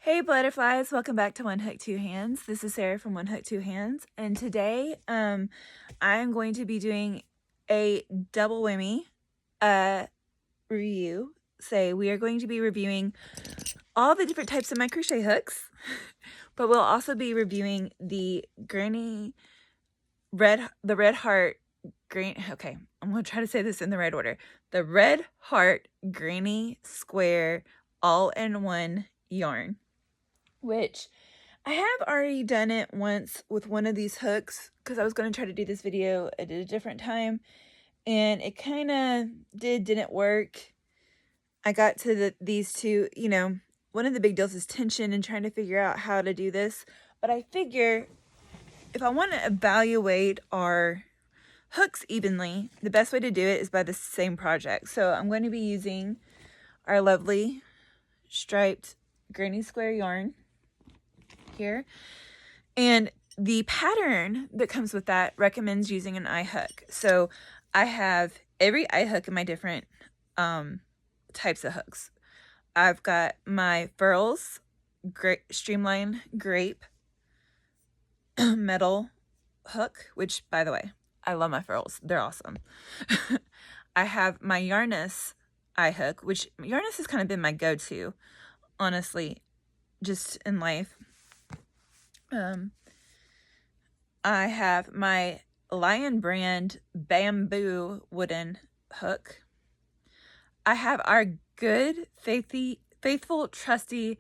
Hey butterflies, welcome back to One Hook Two Hands. This is Sarah from One Hook Two Hands, and today I'm going to be doing a double whammy review. We are going to be reviewing all the different types of my crochet hooks, but we'll also be reviewing the Red Heart Granny. Okay, I'm going to try to say this in the right order. The Red Heart Granny Square all-in-one yarn, which I have already done it once with one of these hooks because I was going to try to do this video at a different time, and it kind of didn't work. I got to these two, one of the big deals is tension and trying to figure out how to do this, but I figure if I want to evaluate our hooks evenly, the best way to do it is by the same project. So I'm going to be using our lovely striped Granny Square yarn here, and the pattern that comes with that recommends using an eye hook. So I have every eye hook in my different types of hooks. I've got my Furls Streamline Grape metal hook, which, by the way, I love my Furls. They're awesome. I have my Yarnus eye hook, which Yarnus has kind of been my go-to, honestly, just in life. I have my Lion Brand bamboo wooden hook. I have our good, faithful, trusty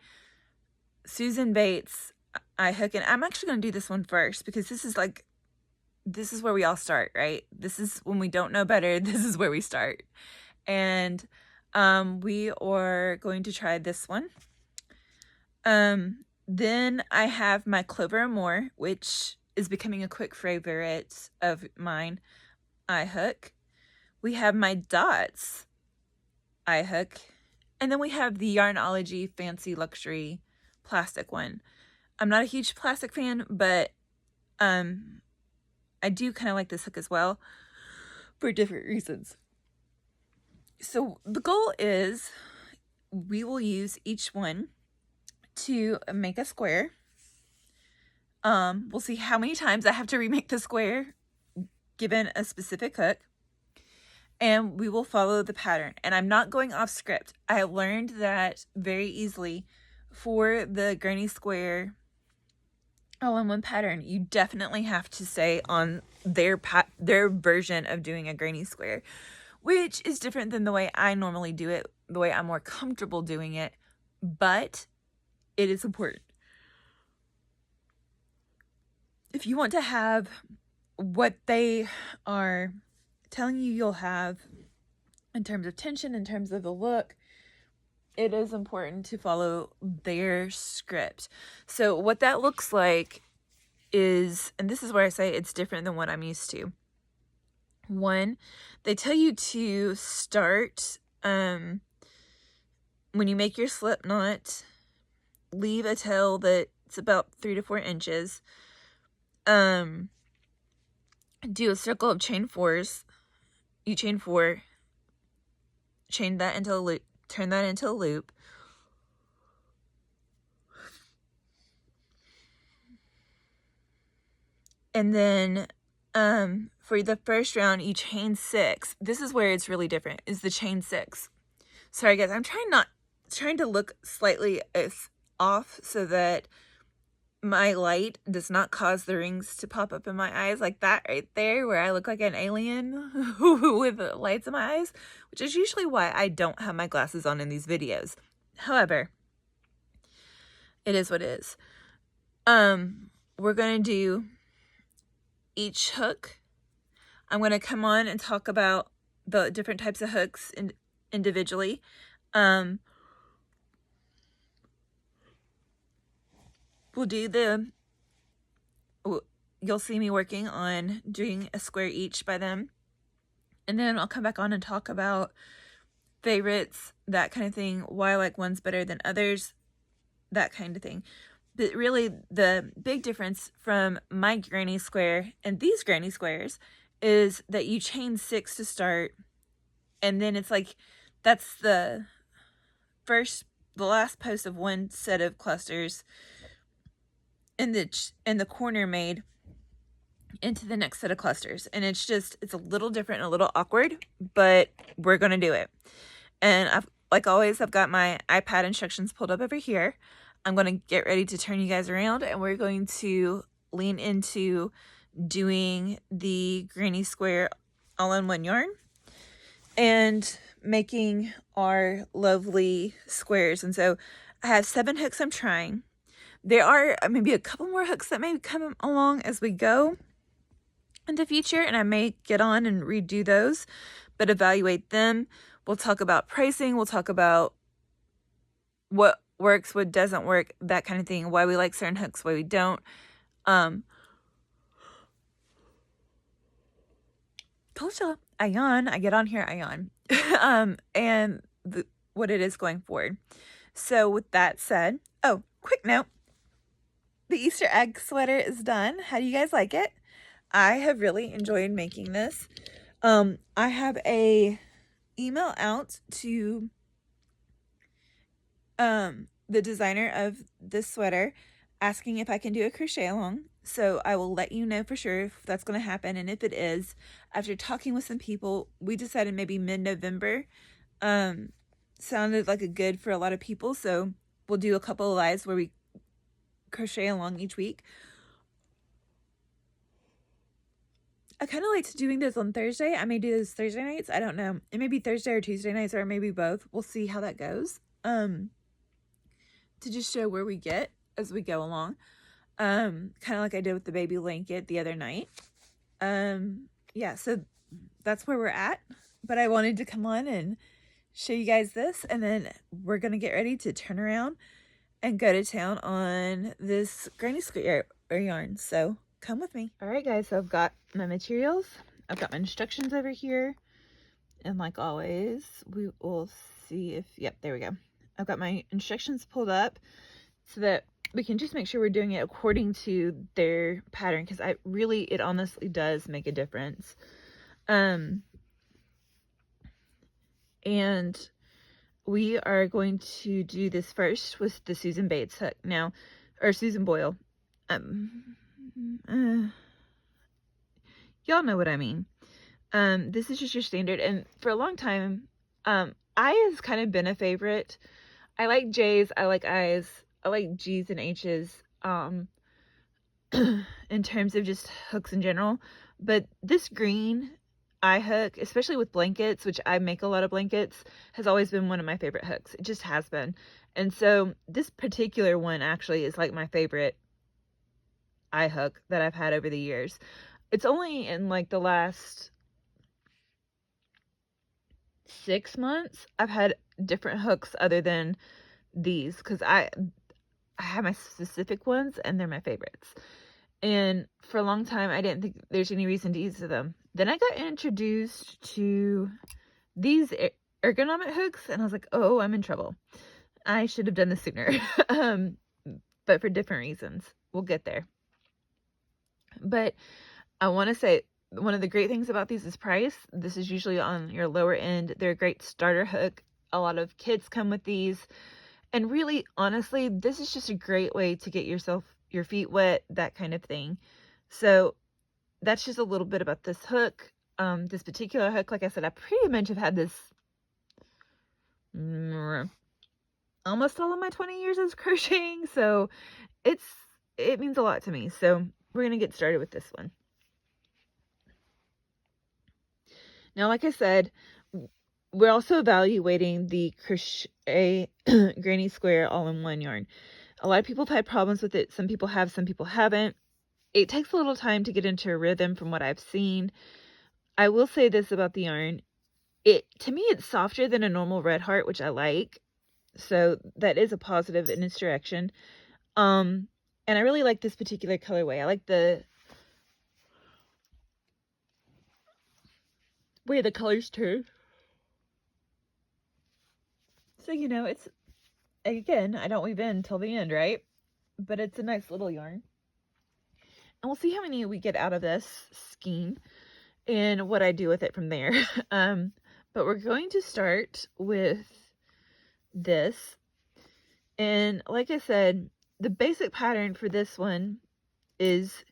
Susan Bates eye hook. And I'm actually going to do this one first because this is where we all start, right? This is when we don't know better. This is where we start. And we are going to try this one. Then I have my Clover Moore, which is becoming a quick favorite of mine, eye hook. We have my Dots eye hook. And then we have the Yarnology Fancy Luxury plastic one. I'm not a huge plastic fan, but I do kind of like this hook as well for different reasons. So the goal is we will use each one to make a square. We'll see how many times I have to remake the square given a specific hook, and we will follow the pattern. And I'm not going off script. I have learned that very easily for the Granny Square all-in-one pattern. You definitely have to stay on their version of doing a Granny Square, which is different than the way I normally do it, the way I'm more comfortable doing it, but it is important. If you want to have what they are telling you you'll have in terms of tension, in terms of the look, it is important to follow their script. So what that looks like is, and this is where I say it's different than what I'm used to. One, they tell you to start, when you make your slip knot, leave a tail that's about 3 to 4 inches. Do a circle of chain 4s. You chain 4, chain that into a loop, turn that into a loop. And then for the first round, you chain 6. This is where it's really different, is the chain 6. Sorry guys, I'm trying to look slightly off so that my light does not cause the rings to pop up in my eyes, like that right there where I look like an alien with lights in my eyes, which is usually why I don't have my glasses on in these videos. However, it is what it is. We're going to do each hook. I'm going to come on and talk about the different types of hooks individually. We'll do you'll see me working on doing a square each by them. And then I'll come back on and talk about favorites, that kind of thing, why I like ones better than others, that kind of thing. But really, the big difference from my Granny Square and these Granny Squares is that you chain 6 to start, and then it's like, that's the first the last post of one set of clusters in the corner made into the next set of clusters, and it's a little different and a little awkward, but we're gonna do it. And like always, I've got my iPad instructions pulled up over here. I'm gonna get ready to turn you guys around, and we're going to lean into doing the granny square all-in-one yarn and making our lovely squares. And so I have 7 hooks I'm trying. There are maybe a couple more hooks that may come along as we go in the future, and I may get on and redo those, but evaluate them. We'll talk about pricing. We'll talk about what works, what doesn't work, that kind of thing, why we like certain hooks, why we don't. Told y'all, I yawn. I get on here, I yawn. And what it is going forward. So with that said, oh, quick note. The Easter egg sweater is done. How do you guys like it? I have really enjoyed making this. I have a email out to the designer of this sweater asking if I can do a crochet along. So I will let you know for sure if that's going to happen. And if it is, after talking with some people, we decided maybe mid-November sounded like a good for a lot of people. So we'll do a couple of lives where we crochet along each week. I kind of liked doing those on Thursday. I may do those Thursday nights. I don't know. It may be Thursday or Tuesday nights, or maybe both. We'll see how that goes. To just show where we get as we go along. Kind of like I did with the baby blanket the other night. Yeah, so that's where we're at. But I wanted to come on and show you guys this, and then we're going to get ready to turn around and go to town on this granny square yarn. So come with me. All right, guys, so I've got my materials. I've got my instructions over here. And like always, we will see if, yep, there we go. I've got my instructions pulled up so that we can just make sure we're doing it according to their pattern, because it honestly does make a difference. And we are going to do this first with the Susan Bates hook now, or Susan Boyle. Y'all know what I mean. This is just your standard, and for a long time, I has kind of been a favorite. I like J's, I like I's, I like G's and H's, in terms of just hooks in general. But this green eye hook, especially with blankets, which I make a lot of blankets, has always been one of my favorite hooks. It just has been. And so this particular one actually is like my favorite eye hook that I've had over the years. It's only in like the last 6 months I've had different hooks other than these, because I have my specific ones and they're my favorites. And for a long time I didn't think there's any reason to use them. Then I got introduced to these ergonomic hooks, and I was like, oh, I'm in trouble. I should have done this sooner. But for different reasons. We'll get there. But I want to say, one of the great things about these is price. This is usually on your lower end. They're a great starter hook. A lot of kids come with these. And really, honestly, this is just a great way to get your feet wet, that kind of thing. So that's just a little bit about this hook. This particular hook, like I said, I pretty much have had this almost all of my 20 years of crocheting. So it means a lot to me. So we're going to get started with this one. Now, like I said, we're also evaluating the crochet granny square all-in-one yarn. A lot of people have had problems with it. Some people have, some people haven't. It takes a little time to get into a rhythm from what I've seen. I will say this about the yarn. To me, it's softer than a normal Red Heart, which I like. So that is a positive in its direction. And I really like this particular colorway. I like the way the colors turn. So, it's, again, I don't weave in until the end, right? But it's a nice little yarn. And we'll see how many we get out of this skein and what I do with it from there. But we're going to start with this. And like I said, the basic pattern for this one is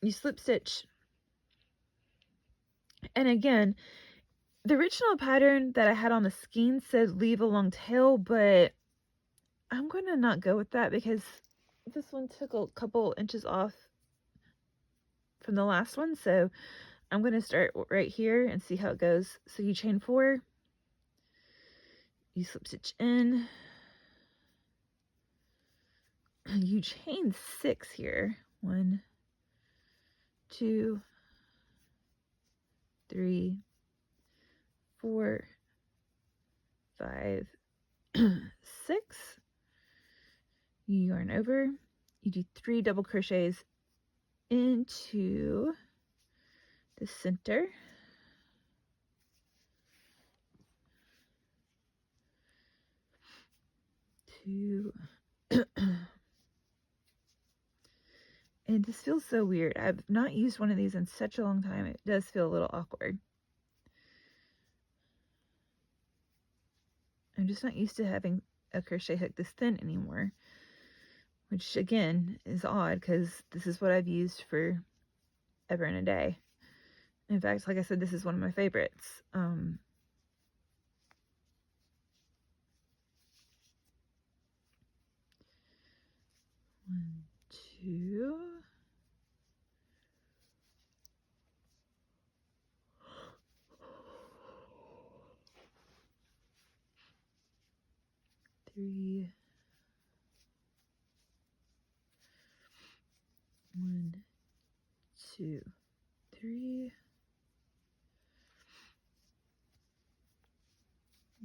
you slip stitch. And again, the original pattern that I had on the skein said leave a long tail, but I'm going to not go with that because this one took a couple inches off from the last one. So I'm going to start right here and see how it goes. So you chain 4, you slip stitch in, you chain 6 here. 1, 2, 3, 4, 5, 6. You yarn over, you do 3 double crochets into the center. Two. And this feels so weird. I've not used one of these in such a long time. It does feel a little awkward. I'm just not used to having a crochet hook this thin anymore, which again is odd because this is what I've used for ever and a day. In fact, like I said, this is one of my favorites. 1, 2. 3. 1, 2, 3.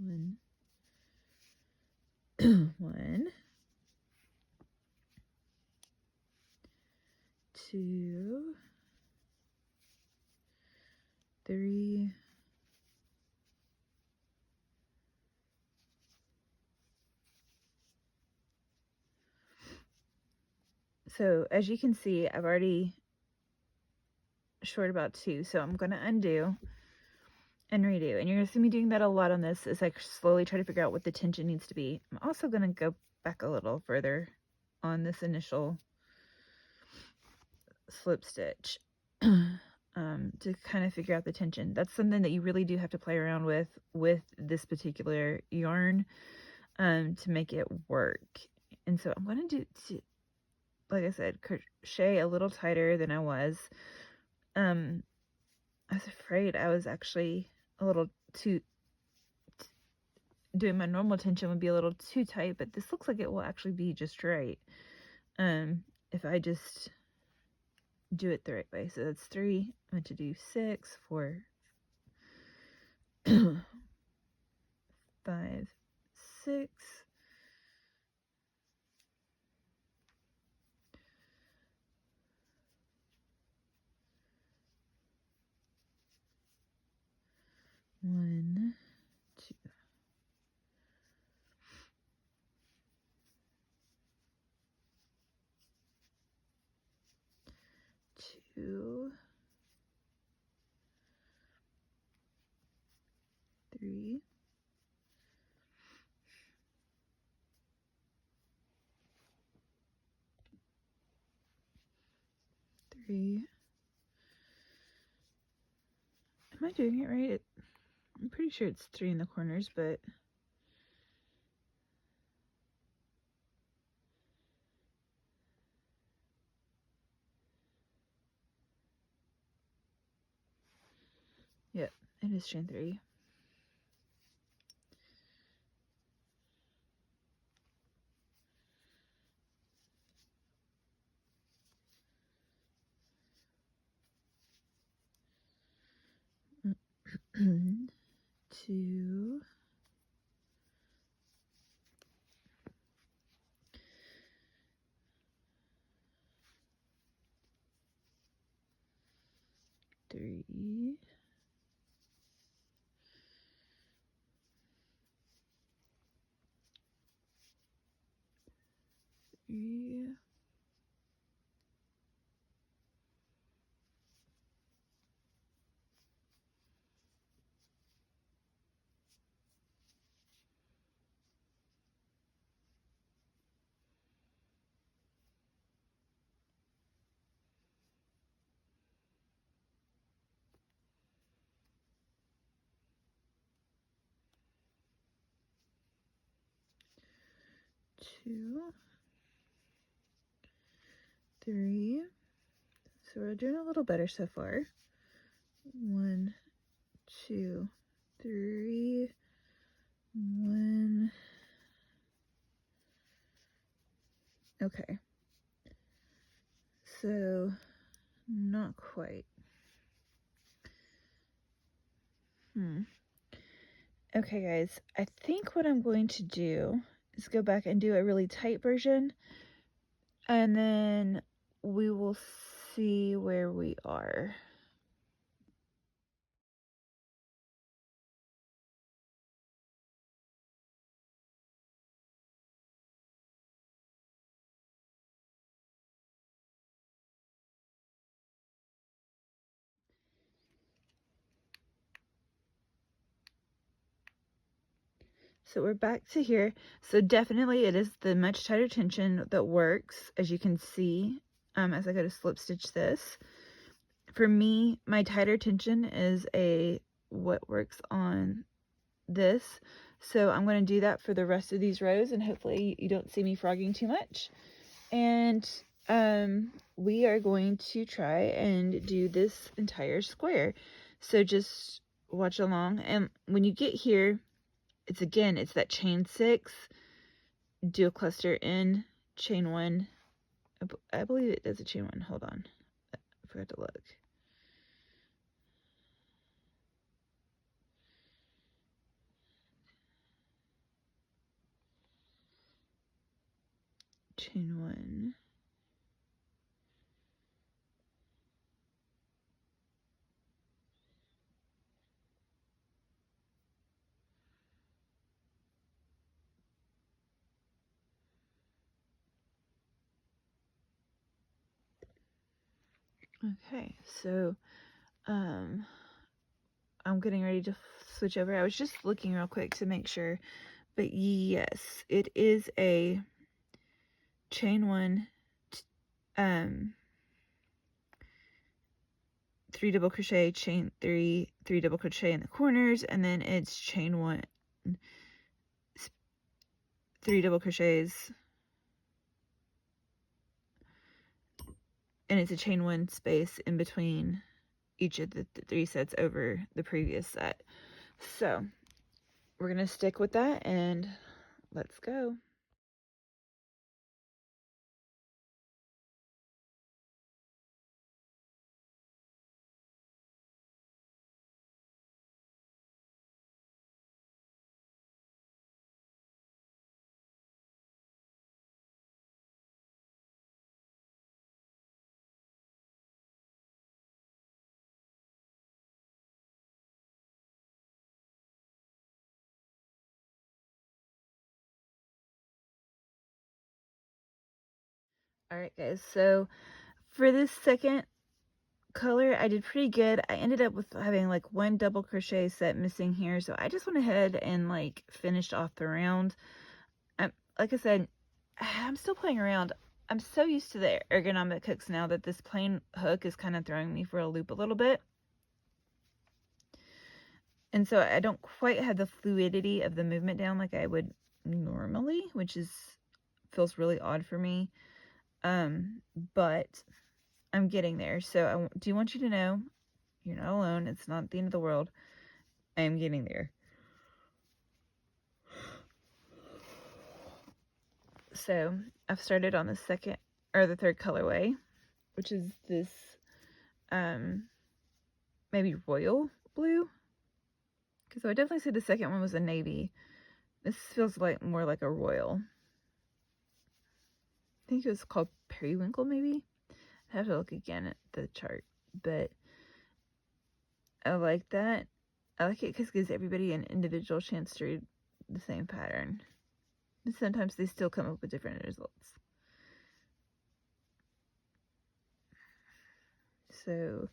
1, 1, 2, 3. So as you can see, I've already short about 2, so I'm going to undo and redo. And you're going to see me doing that a lot on this as I slowly try to figure out what the tension needs to be. I'm also going to go back a little further on this initial slip stitch to kind of figure out the tension. That's something that you really do have to play around with this particular yarn to make it work. And so I'm going to do, like I said, crochet a little tighter than I was. I was afraid I was actually a little too, doing my normal tension would be a little too tight, but this looks like it will actually be just right. If I just do it the right way. So that's 3. I'm going to do 6, 4, 5, 6. 1, 2. 2, 3, 3. Am I doing it right? I'm pretty sure it's 3 in the corners, but yep, it is chain 3. Two, 3, 3, 2, 3. So we're doing a little better so far. 1, 2, 3, 1. Okay. So not quite. Okay, guys, I think what I'm going to do is go back and do a really tight version, and then we will see where we are. So we're back to here. So definitely it is the much tighter tension that works, as you can see, as I go to slip stitch this. For me, my tighter tension is what works on this. So I'm going to do that for the rest of these rows, and hopefully you don't see me frogging too much. And we are going to try and do this entire square. So just watch along, and when you get here, it's that chain 6, do a cluster in, chain 1. I believe it does a chain 1. Hold on, I forgot to look. Chain 1. Okay, so I'm getting ready to switch over. I was just looking real quick to make sure, but yes, it is a chain 1, 3 double crochet, chain 3, 3 double crochet in the corners, and then it's chain 1, 3 double crochets, and it's a chain 1 space in between each of the 3 sets over the previous set. So we're gonna stick with that, and let's go. All right, guys, so for this second color, I did pretty good. I ended up with having like 1 double crochet set missing here, so I just went ahead and like finished off the round. Like I said, I'm still playing around. I'm so used to the ergonomic hooks now that this plain hook is kind of throwing me for a loop a little bit. And so I don't quite have the fluidity of the movement down like I would normally, which feels really odd for me. But I'm getting there. So I do want you to know you're not alone. It's not the end of the world. I am getting there. So I've started on the third colorway, which is this maybe royal blue, because I would definitely say the second one was a navy. This feels like more like a royal. I think it was called periwinkle, maybe. I have to look again at the chart, but I like that. I like it because it gives everybody an individual chance to read the same pattern. And sometimes they still come up with different results. So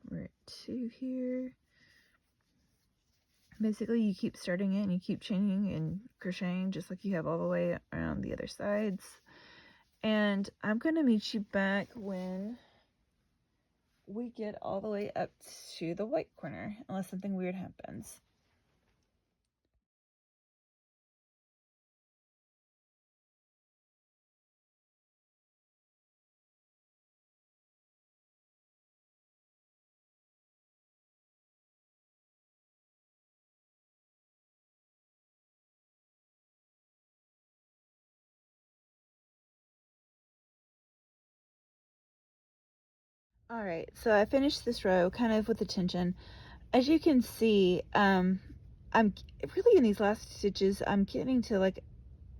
we're at 2 here. Basically, you keep starting it and you keep chaining and crocheting just like you have all the way around the other sides. And I'm going to meet you back when we get all the way up to the white corner, unless something weird happens. All right, so I finished this row kind of with the tension. As you can see, I'm really in these last stitches, I'm getting to like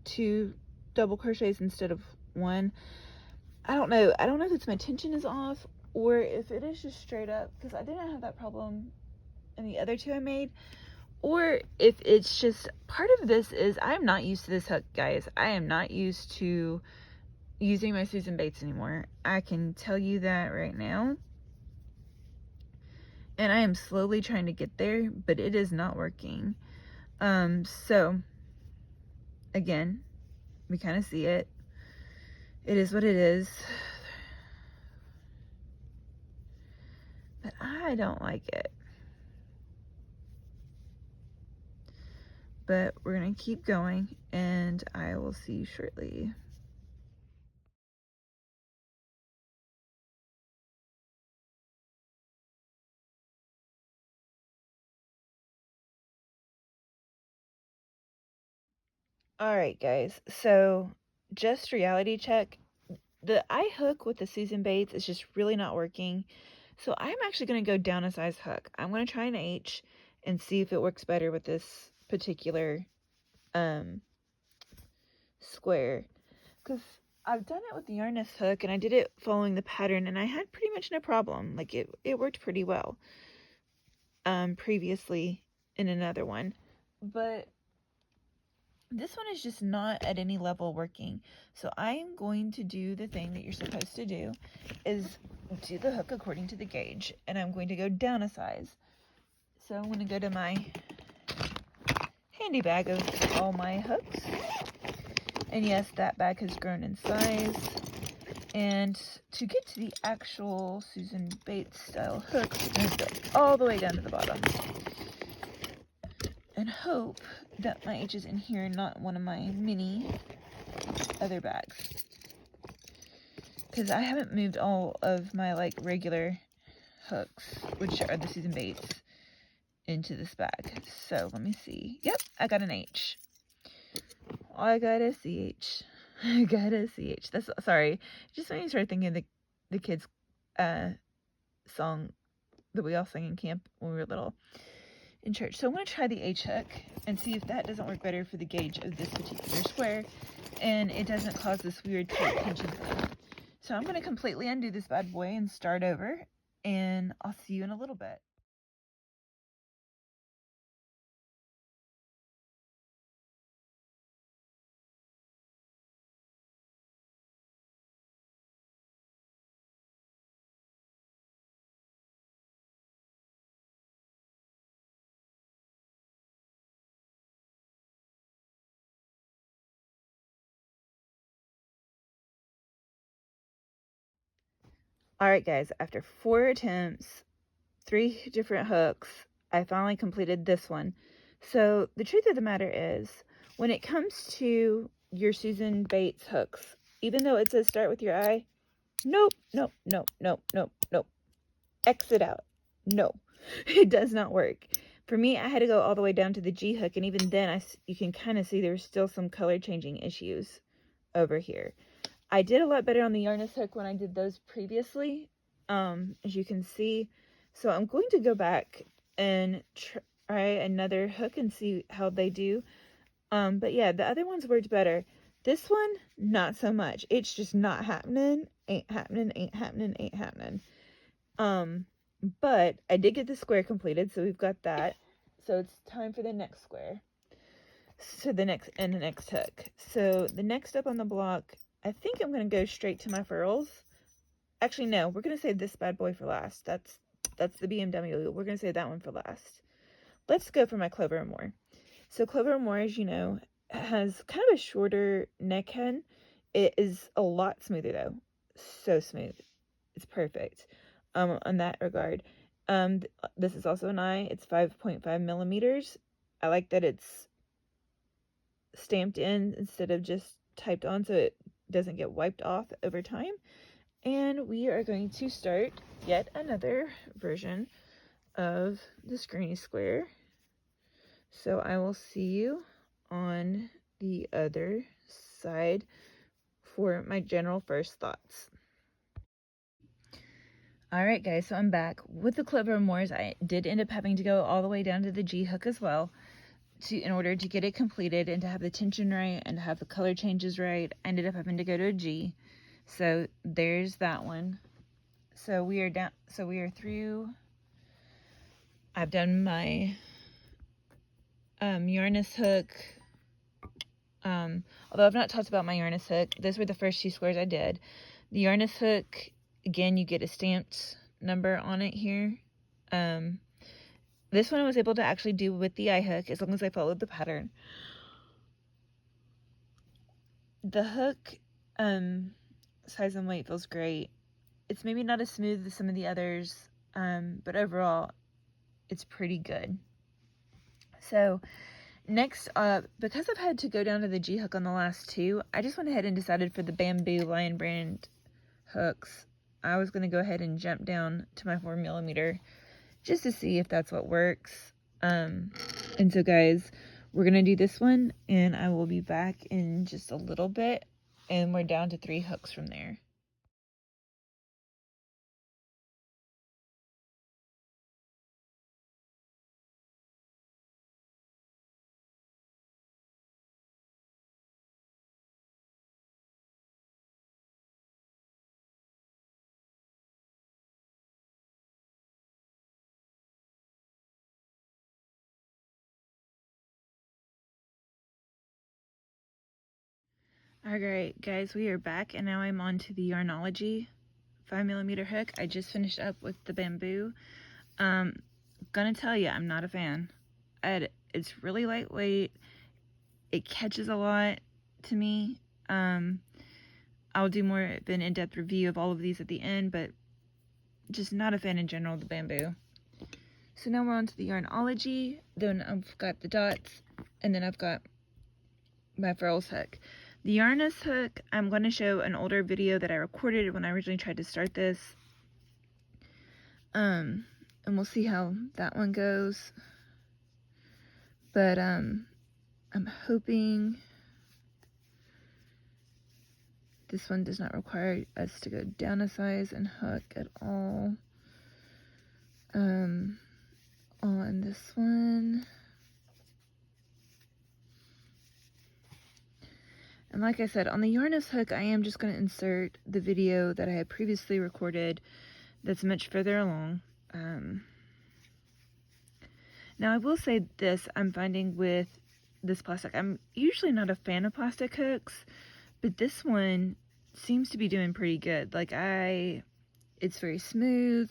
2 double crochets instead of 1. I don't know if it's my tension is off or if it is just straight up, because I didn't have that problem in the other 2 I made, or if it's just part of this is I'm not used to this hook, guys. I am not used to using my Susan Bates anymore. I can tell you that right now. And I am slowly trying to get there, but it is not working. So again, we kind of see it. It is what it is. But I don't like it. But we're gonna keep going and I will see you shortly. All right, guys, so just reality check. The eye hook with the Susan Bates is just really not working. So I'm actually going to go down a size hook. I'm going to try an H and see if it works better with this particular square. Because I've done it with the Yarnest hook and I did it following the pattern and I had pretty much no problem. Like it worked pretty well previously in another one. But this one is just not at any level working. So I'm going to do the thing that you're supposed to do, is do the hook according to the gauge, and I'm going to go down a size. So I'm going to go to my handy bag of all my hooks. And yes, that bag has grown in size. And to get to the actual Susan Bates style hooks, we're going to go all the way down to the bottom. And hope that my H is in here, not one of my mini other bags. Because I haven't moved all of my like regular hooks, which are the Susan Bates, into this bag. So let me see. Yep, I got an H. I got a CH. I got a CH. That's, sorry, just when you start thinking of the kids song that we all sang in camp when we were little in church. So I'm going to try the H hook and see if that doesn't work better for the gauge of this particular square and it doesn't cause this weird tight tension thing. So I'm going to completely undo this bad boy and start over, and I'll see you in a little bit. Alright guys, after 4 attempts, 3 different hooks, I finally completed this one. So the truth of the matter is, when it comes to your Susan Bates hooks, even though it says start with your eye, nope, nope, nope, nope, nope, nope. Exit out. No, it does not work. For me, I had to go all the way down to the G hook, and even then, you can kind of see there's still some color changing issues over here. I did a lot better on the Yarnest hook when I did those previously, as you can see. So I'm going to go back and try another hook and see how they do. But yeah, the other ones worked better. This one, not so much. It's just not happening. Ain't happening, ain't happening, ain't happening. But I did get the square completed, so we've got that. So it's time for the next square. So the next hook. So the next up on the block, I think I'm going to go straight to my furls. Actually, no, we're going to save this bad boy for last. That's the BMW. We're going to save that one for last. Let's go for my Clover and More. So Clover and More, as you know, has kind of a shorter neck head. It is a lot smoother though. So smooth. It's perfect on that regard. This is also an eye. It's 5.5 millimeters. I like that it's stamped in instead of just typed on, so it doesn't get wiped off over time. And we are going to start yet another version of this granny square. So I will see you on the other side for my general first thoughts. Alright guys, so I'm back. With the Clover Moors, I did end up having to go all the way down to the G hook as well in order to get it completed and to have the tension right and to have the color changes right. I ended up having to go to a G. So there's that one. So we are through. I've done my Uranus hook. Although I've not talked about my Uranus hook, those were the first 2 squares I did. The Uranus hook, again, you get a stamped number on it here. This one I was able to actually do with the eye hook as long as I followed the pattern. The hook size and weight feels great. It's maybe not as smooth as some of the others, but overall it's pretty good. So next up, because I've had to go down to the G hook on the last 2, I just went ahead and decided for the Bamboo Lion Brand hooks, I was going to go ahead and jump down to my 4mm just to see if that's what works. And so guys, we're going to do this one and I will be back in just a little bit, and we're down to 3 hooks from there. Alright guys, we are back and now I'm on to the Yarnology 5mm hook. I just finished up with the bamboo. Gonna tell you, I'm not a fan. It's really lightweight. It catches a lot to me. I'll do more of an in-depth review of all of these at the end, but just not a fan in general of the bamboo. So now we're on to the Yarnology. Then I've got the dots, and then I've got my Furls hook. The Uranus hook, I'm going to show an older video that I recorded when I originally tried to start this. And we'll see how that one goes. But I'm hoping this one does not require us to go down a size and hook at all. On this one. And like I said, on the Uranus hook, I am just going to insert the video that I had previously recorded that's much further along. Now, I will say this, I'm finding with this plastic, I'm usually not a fan of plastic hooks, but this one seems to be doing pretty good. Like, it's very smooth,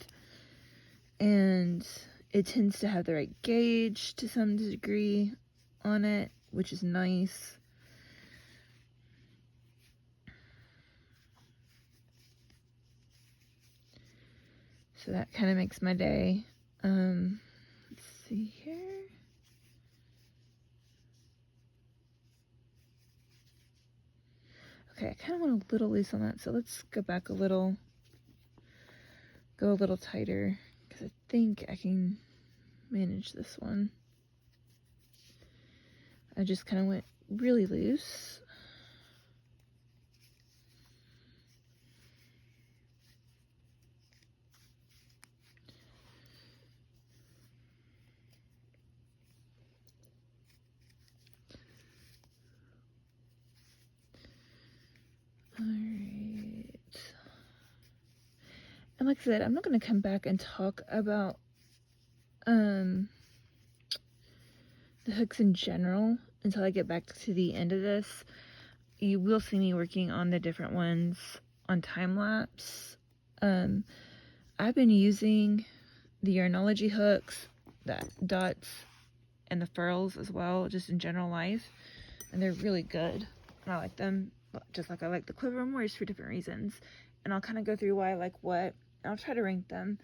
and it tends to have the right gauge to some degree on it, which is nice. So that kind of makes my day. Let's see here. Okay, I kind of want a little loose on that, so let's go back a little, go a little tighter, because I think I can manage this one. I just kind of went really loose. Alright. And like I said, I'm not going to come back and talk about the hooks in general until I get back to the end of this. You will see me working on the different ones on time-lapse. I've been using the Yarnology hooks, the dots, and the furls as well, just in general life, and they're really good. And I like them just like I like the Clover Moors for different reasons. And I'll kind of go through why I like what, and I'll try to rank them.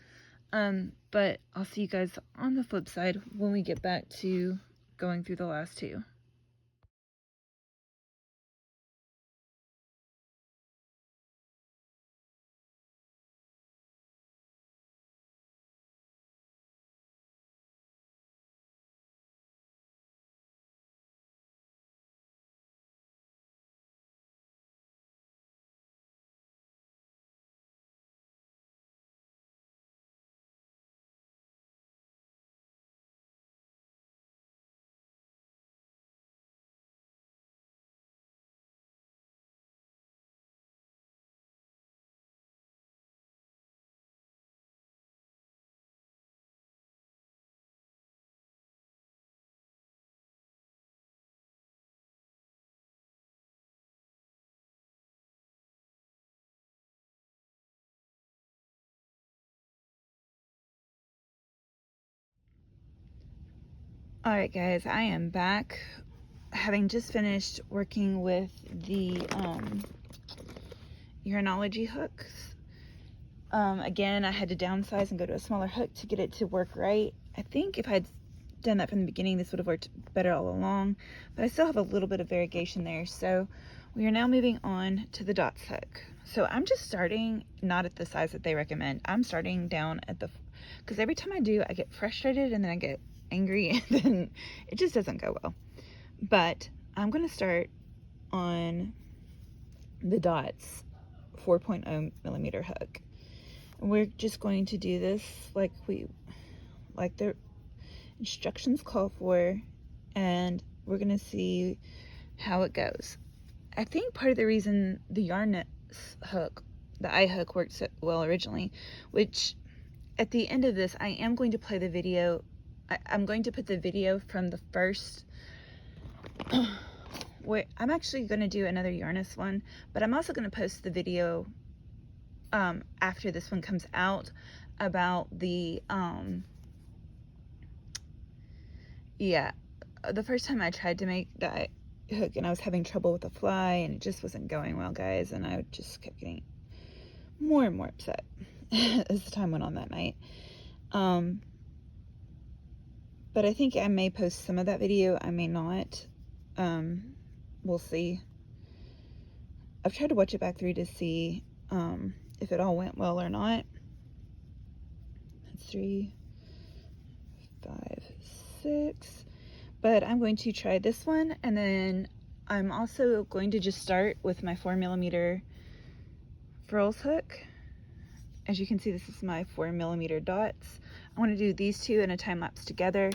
But I'll see you guys on the flip side when we get back to going through the last 2. Alright guys, I am back, having just finished working with the Yarnology hooks. Again, I had to downsize and go to a smaller hook to get it to work right. I think if I'd done that from the beginning, this would have worked better all along, but I still have a little bit of variegation there. So we are now moving on to the dots hook. So I'm just starting not at the size that they recommend. I'm starting down at the, because every time I do, I get frustrated and then I get angry and then it just doesn't go well. But I'm going to start on the dots 4.0 millimeter hook. We're just going to do this like the instructions call for, and we're going to see how it goes. I think part of the reason the Yarn hook, the eye hook, worked so well originally, which at the end of this I am going to play the video. I'm going to put the video from the first where I'm actually going to do another Yarnus one, but I'm also going to post the video after this one comes out about the the first time I tried to make that hook and I was having trouble with the fly and it just wasn't going well, guys, and I just kept getting more and more upset as the time went on that night. But I think I may post some of that video, I may not. We'll see. I've tried to watch it back through to see if it all went well or not. That's 3, 5, 6. But I'm going to try this one, and then I'm also going to just start with my 4mm frills hook. As you can see, this is my 4mm dots. I want to do these two in a time lapse together,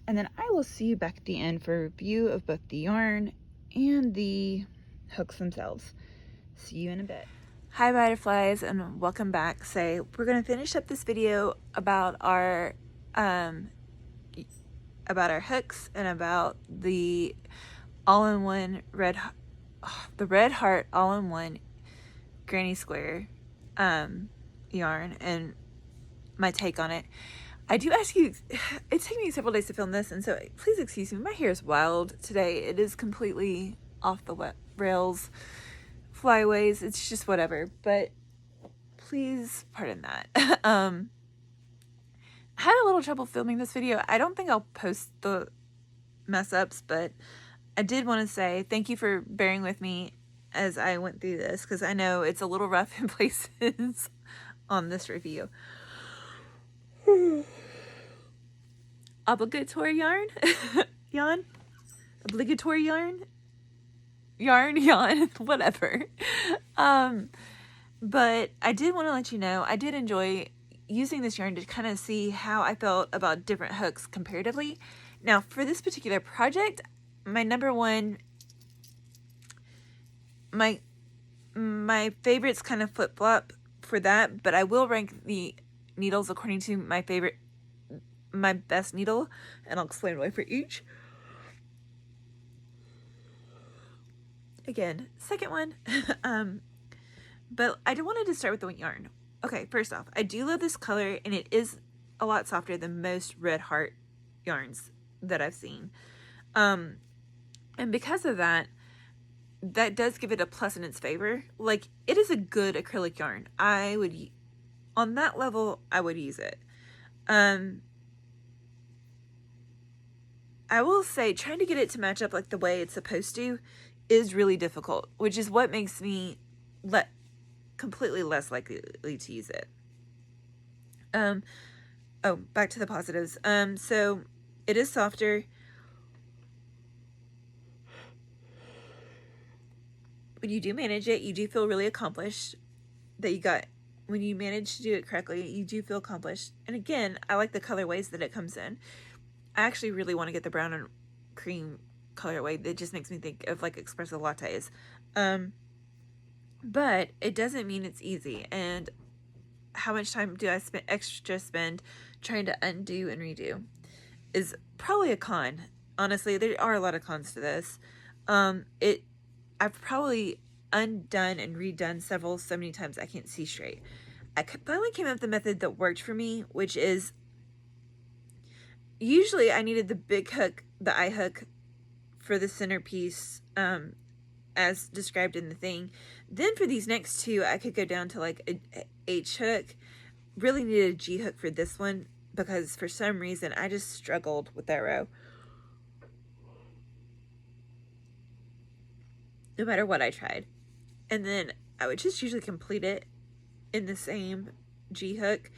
and then I will see you back at the end for a review of both the yarn and the hooks themselves. See you in a bit. Hi butterflies, and welcome back. So we're going to finish up this video about our hooks and about the all-in-one red heart all-in-one granny square yarn and my take on it. I do ask you, it's taken me several days to film this, and so please excuse me, my hair is wild today. It is completely off the rails, flyaways, it's just whatever, but please pardon that. I had a little trouble filming this video. I don't think I'll post the mess ups, but I did want to say thank you for bearing with me as I went through this, because I know it's a little rough in places on this review. Obligatory yarn? Yawn? Obligatory yarn? Yawn, whatever. But I did want to let you know, I did enjoy using this yarn to kind of see how I felt about different hooks comparatively. Now, for this particular project, my number one, my favorites kind of flip-flop for that, but I will rank the needles according to my best needle, and I'll explain why for each. Again, second one. But I wanted to start with the yarn. Okay, first off, I do love this color, and it is a lot softer than most Red Heart yarns that I've seen. And because of that, that does give it a plus in its favor. Like, it is a good acrylic yarn. I would, on that level, I would use it. I will say, trying to get it to match up like the way it's supposed to is really difficult, which is what makes me completely less likely to use it. Oh, back to the positives. So it is softer. When you do manage it, you do feel really accomplished when you manage to do it correctly, you do feel accomplished. And again, I like the colorways that it comes in. I actually really want to get the brown and cream colorway. That just makes me think of like espresso lattes. But it doesn't mean it's easy. And how much time do I spend trying to undo and redo is probably a con. Honestly, there are a lot of cons to this. I've probably undone and redone so many times I can't see straight. I finally came up with the method that worked for me, which is usually I needed the big hook, the eye hook for the centerpiece, as described in the thing. Then for these next two, I could go down to like a H hook. Really needed a G hook for this one because for some reason I just struggled with that row. No matter what I tried. And then I would just usually complete it in the same G hook.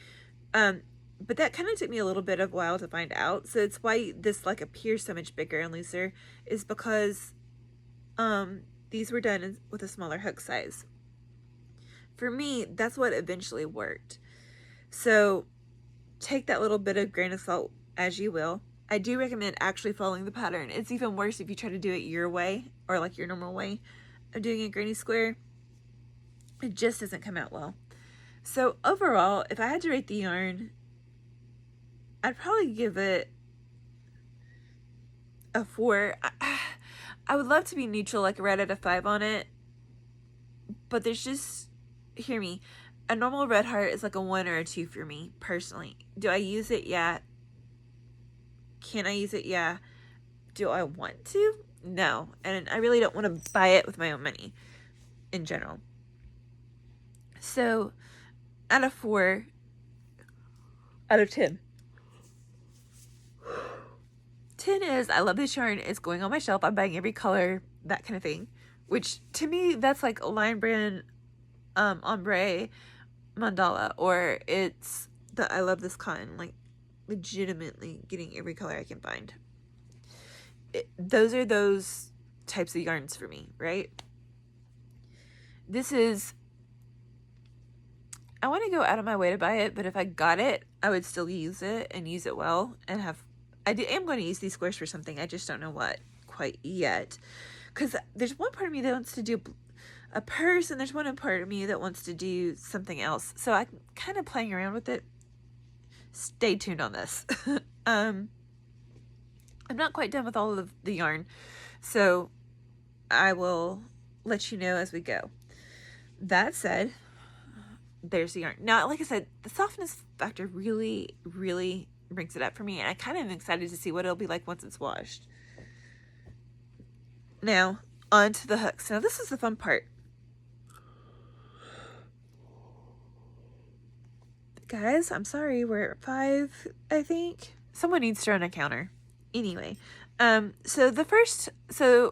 But that kind of took me a little bit of a while to find out. So it's why this like appears so much bigger and looser, is because these were done with a smaller hook size. For me, that's what eventually worked. So take that little bit of grain of salt as you will. I do recommend actually following the pattern. It's even worse if you try to do it your way, or like your normal way of doing a granny square. It just doesn't come out well. So overall, if I had to rate the yarn, I'd probably give it a 4. I would love to be neutral, like right at a 5 on it, but there's just, hear me, a normal red heart is like a 1 or a 2 for me personally. Do I use it? Yeah. Can I use it? Yeah. Do I want to? No. And I really don't want to buy it with my own money in general. So out of 4 out of 10. 10 is, I love this yarn. It's going on my shelf. I'm buying every color, that kind of thing. Which to me, that's like a Lion Brand ombre mandala, or it's the I love this cotton, like legitimately getting every color I can find. Those are those types of yarns for me, right? This is, I want to go out of my way to buy it, but if I got it, I would still use it and use it well and have, I am going to use these squares for something. I just don't know what quite yet. Because there's one part of me that wants to do a purse, and there's one part of me that wants to do something else. So I'm kind of playing around with it. Stay tuned on this. I'm not quite done with all of the yarn, so I will let you know as we go. That said, there's the yarn. Now, like I said, the softness factor really, really brings it up for me, and I kind of am excited to see what it'll be like once it's washed. Now, on to the hooks. Now, this is the fun part. Guys, I'm sorry, we're at 5, I think. Someone needs to run a counter. Anyway, so the first, I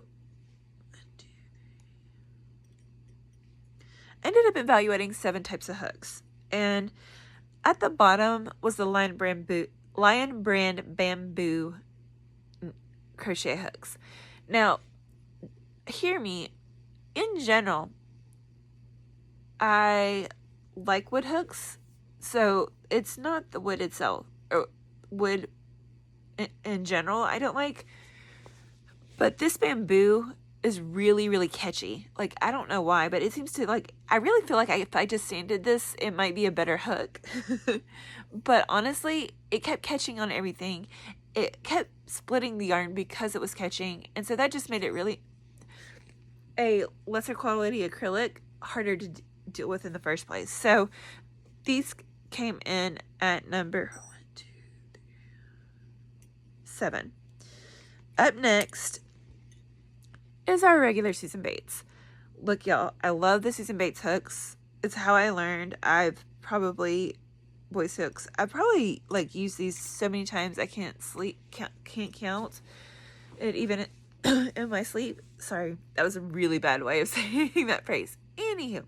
ended up evaluating 7 types of hooks, and at the bottom was the Lion Brand bamboo crochet hooks. Now, hear me, in general, I like wood hooks, so it's not the wood itself, or wood in general I don't like, but this bamboo is really, really catchy. Like, I don't know why, but it seems to, like, I really feel like if I just sanded this, it might be a better hook. But honestly, it kept catching on everything. It kept splitting the yarn because it was catching, and so that just made it really a lesser quality acrylic, harder to deal with in the first place. So these came in at number 7. Up next is our regular Susan Bates. Look, y'all, I love the Susan Bates hooks. It's how I learned. I've probably like used these so many times I can't count it even in my sleep. Sorry, that was a really bad way of saying that phrase. Anywho,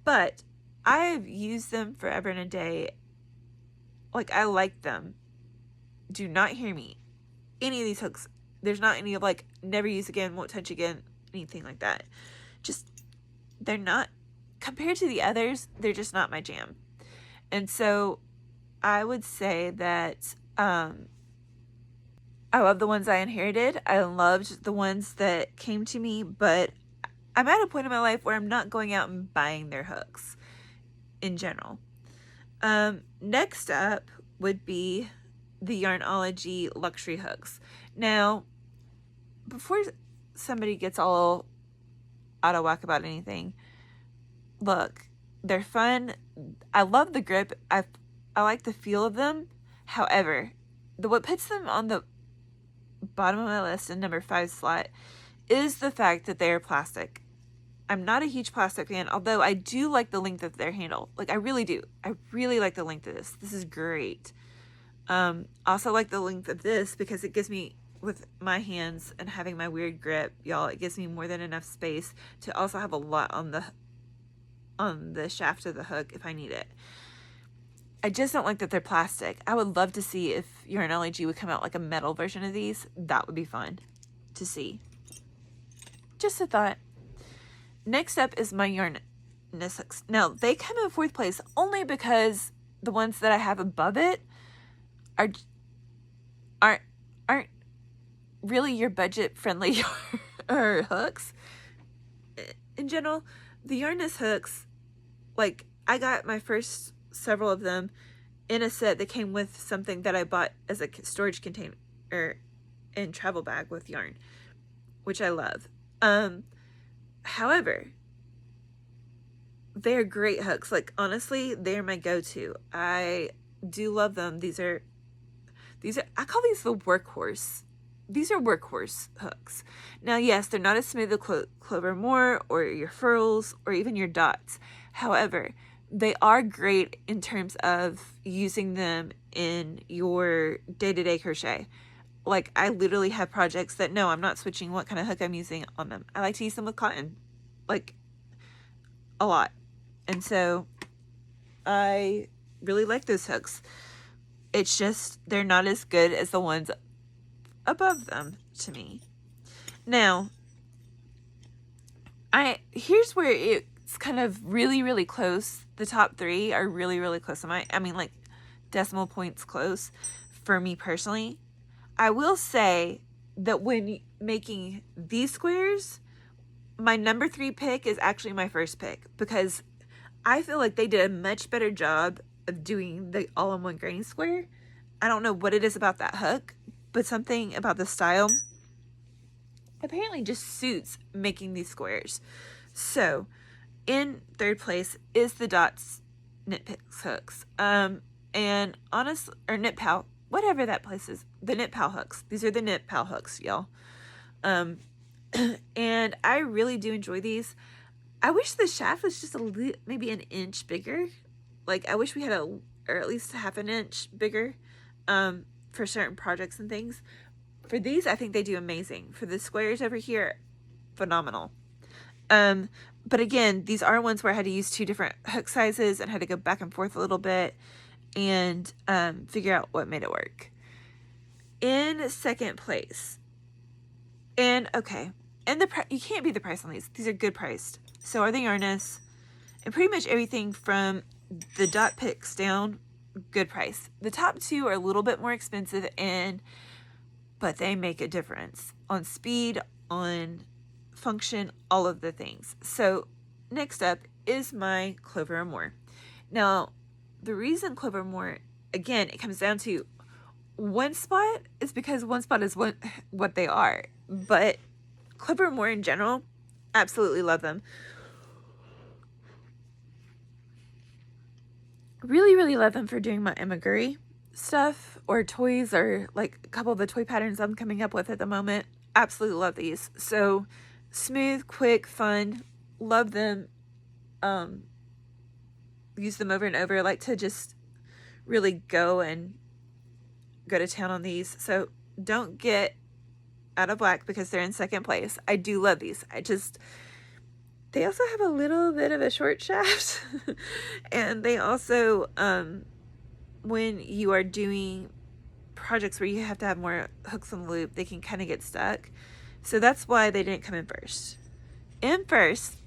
but I've used them forever and a day. Like, I like them. Do not hear me. Any of these hooks, there's not any of like never use again, won't touch again, anything like that. Just, they're not, compared to the others, they're just not my jam. And so I would say that I love the ones I inherited. I loved the ones that came to me, but I'm at a point in my life where I'm not going out and buying their hooks in general. Next up would be the Yarnology luxury hooks. Now, before somebody gets all out of whack about anything, look, they're fun. I love the grip. I like the feel of them. However, what puts them on the bottom of my list in number 5 slot is the fact that they are plastic. I'm not a huge plastic fan, although I do like the length of their handle. Like, I really do. I really like the length of this. This is great. Also like the length of this because it gives me, with my hands and having my weird grip, y'all, it gives me more than enough space to also have a lot on the shaft of the hook if I need it. I just don't like that they're plastic. I would love to see if Yarn LAG would come out like a metal version of these. That would be fun to see. Just a thought. Next up is my Yarn hooks. Now, they come in 4th place only because the ones that I have above it aren't really your budget friendly or hooks. In general, the Yarnest hooks, like, I got my first several of them in a set that came with something that I bought as a storage container and travel bag with yarn, which I love. However, they're great hooks. Like, honestly, they're my go-to. I do love them. These are, I call these the workhorse. These are workhorse hooks. Now, yes, they're not as smooth as Clover Moore or your furls or even your dots. However, they are great in terms of using them in your day-to-day crochet. Like, I literally have projects that, no, I'm not switching what kind of hook I'm using on them. I like to use them with cotton, like, a lot. And so I really like those hooks. It's just, they're not as good as the ones above them to me. Now, here's where it's kind of really, really close. The top 3 are really, really close. I mean, like, decimal points close for me personally. I will say that when making these squares, my number 3 pick is actually my first pick because I feel like they did a much better job of doing the all-in-one granny square. I don't know what it is about that hook, but something about the style apparently just suits making these squares. So, in 3rd place is the Dots Knit Picks hooks. And honestly, or Knit Pal, whatever that place is, the Knit Pal hooks. These are the Knit Pal hooks, y'all. And I really do enjoy these. I wish the shaft was just maybe an inch bigger. Like, I wish we had or at least half an inch bigger, for certain projects and things. For these, I think they do amazing. For the squares over here, phenomenal. But again, these are ones where I had to use 2 different hook sizes and had to go back and forth a little bit and figure out what made it work. In 2nd place, and okay, and you can't beat the price on these. These are good priced. So are the Yarnest, and pretty much everything from the dot picks down, good price. The top 2 are a little bit more expensive, but they make a difference on speed, on function, all of the things. So next up is my Clover Moore. Now, the reason Clover Moore, again, it comes down to one spot is because one spot is what they are. But Clover Moore in general, absolutely love them. Really, really love them for doing my Imaguri stuff or toys, or like a couple of the toy patterns I'm coming up with at the moment. Absolutely love these. So smooth, quick, fun. Love them. Use them over and over. I like to just really go to town on these. So don't get out of whack because they're in 2nd place. I do love these. They also have a little bit of a short shaft. And they also, when you are doing projects where you have to have more hooks on the loop, they can kind of get stuck. So that's why they didn't come in first. In first,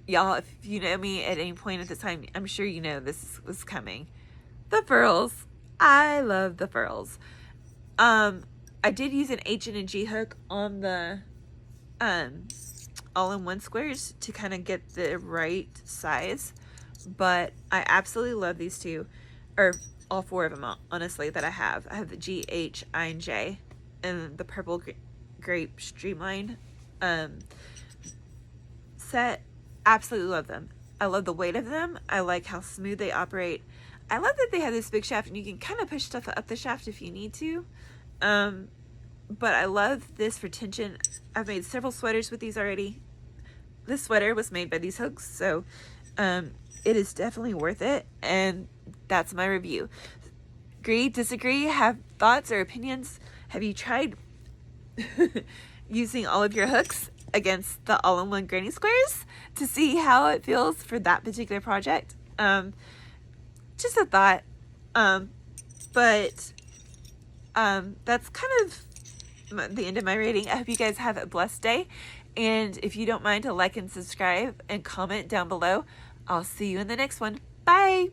y'all, if you know me at any point at this time, I'm sure you know this was coming. The furls. I love the furls. I did use an H and a G hook on the all-in-one squares to kind of get the right size, but I absolutely love these 2, or all 4 of them, honestly, that I have. I have the G, H, I, and J, and the purple grape streamline set. Absolutely love them. I love the weight of them. I like how smooth they operate. I love that they have this big shaft and you can kind of push stuff up the shaft if you need to. But I love this for tension. I've made several sweaters with these already. This sweater was made by these hooks, so it is definitely worth it. And that's my review. Agree, disagree, have thoughts or opinions? Have you tried using all of your hooks against the all-in-one granny squares to see how it feels for that particular project? Just a thought. But that's kind of the end of my rating. I hope you guys have a blessed day. And if you don't mind to like and subscribe and comment down below, I'll see you in the next one. Bye.